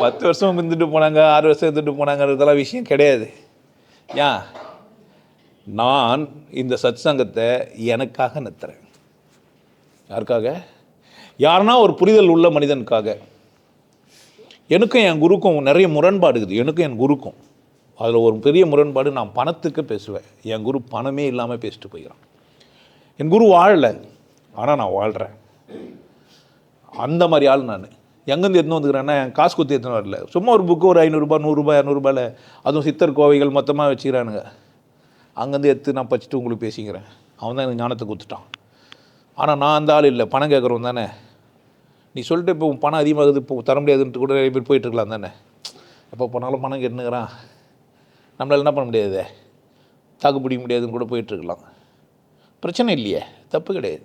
10 வருஷம் இருந்துட்டு போனாங்க, 6 வருஷம் இருந்துட்டு போனாங்கிறதெல்லாம் விஷயம் கிடையாது. ஏன் நான் இந்த சத் சங்கத்தை எனக்காக நடத்துகிறேன். யாருக்காக? யாருன்னா ஒரு புரிதல் உள்ள மனிதனுக்காக. எனக்கும் என் குருக்கும் நிறைய முரண்பாடு இருக்குது. எனக்கும் என் குருக்கும் அதில் ஒரு பெரிய முரண்பாடு. நான் பணத்துக்கு பேசுவேன், என் குரு பணமே இல்லாமல் பேசிட்டு போயிடறான். என் குரு வாழலை, ஆனால் நான் வாழ்கிறேன். அந்த மாதிரி ஆள் நான். எங்கேருந்து எடுத்துன்னு வந்துக்கிறேன்னா காசு கொடுத்து எடுத்துன்னு வரல. சும்மா ஒரு புக்கு ஒரு 500 100 200 அதுவும் சித்தர் கோவைகள் மொத்தமாக வச்சுக்கிறானுங்க. அங்கேருந்து எடுத்து நான் படிச்சுட்டு உங்களுக்கு பேசிக்கிறேன். அவன் தான் எனக்கு ஞானத்தை கொடுத்துட்டான். ஆனால் நான் அந்த ஆள் இல்லை, பணம் கேட்குறவன் தானே. நீ சொல்லிட்டு இப்போ பணம் அதிகமாகுது, இப்போ தர முடியாதுன்ட்டு கூட நிறைய பேர் போயிட்டுருக்கலாம் தானே. எப்போ போனாலும் பணம் கேட்டுனுக்கிறான், நம்மளால் என்ன பண்ண முடியாது, தாக்கு பிடிக்க முடியாதுன்னு கூட போயிட்டுருக்கலாம். பிரச்சனை இல்லையே, தப்பு கிடையாது.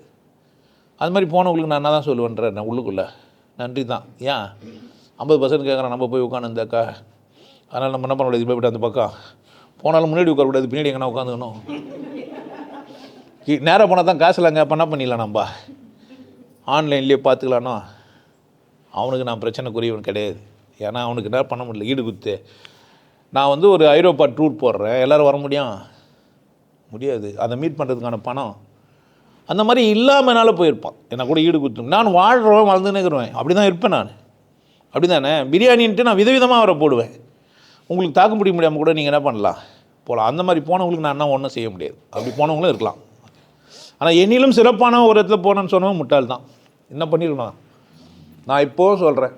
அது மாதிரி போனவங்களுக்கு நான் என்ன தான் சொல்லுவேன்றேன், நான் உள்ளுக்குள்ளே நன்றி தான். ஏன் 50% கேட்குறான், நம்ம போய் உட்காந்துருந்தாக்கா. அதனால் நம்ம என்ன பண்ண முடியாது, போய்விட்டு அந்த பக்கம் போனாலும் முன்னாடி உட்காரக்கூடாது, பின்னாடி எங்கன்னா உட்காந்துக்கணும். நேராக போனால் தான் காசு இல்லைங்க, அப்போ என்ன பண்ணிடலாம், நம்ம ஆன்லைன்லேயே பார்த்துக்கலானோ. அவனுக்கு நான் பிரச்சனைக்குரியவன் கிடையாது. ஏன்னா அவனுக்கு என்ன பண்ண முடியல, ஈடு குத்து. நான் வந்து ஒரு ஐரோப்பா டூர் போடுறேன், எல்லோரும் வர முடியாது. அதை மீட் பண்ணுறதுக்கான பணம் அந்த மாதிரி இல்லாமனால போயிருப்பான். என்ன கூட ஈடு குத்து. நான் வாழ்கிறவன் வாழ்ந்துன்னுக்கிறேன், அப்படி தான் இருப்பேன் நான். அப்படி தானே. பிரியாணின்ட்டு நான் விதவிதமாக அவரை போடுவேன். உங்களுக்கு தாக்கு பிடிக்க முடியாமல் கூட நீங்கள் என்ன பண்ணலாம், போகலாம். அந்த மாதிரி போனவங்களுக்கு நான் என்ன ஒன்றும் செய்ய முடியாது. அப்படி போனவங்களும் இருக்கலாம். ஆனால் என்னிலும் சிறப்பான ஒரு இடத்துல போனேன்னு சொன்னவன் முட்டாள் தான். என்ன பண்ணியிருக்கணும். நான் இப்போவும் சொல்கிறேன்,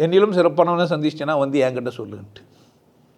என்னிலும் சிறப்பானவனை சந்திச்சிட்டேன்னா வந்து என்கிட்ட சொல்லுன்ட்டு.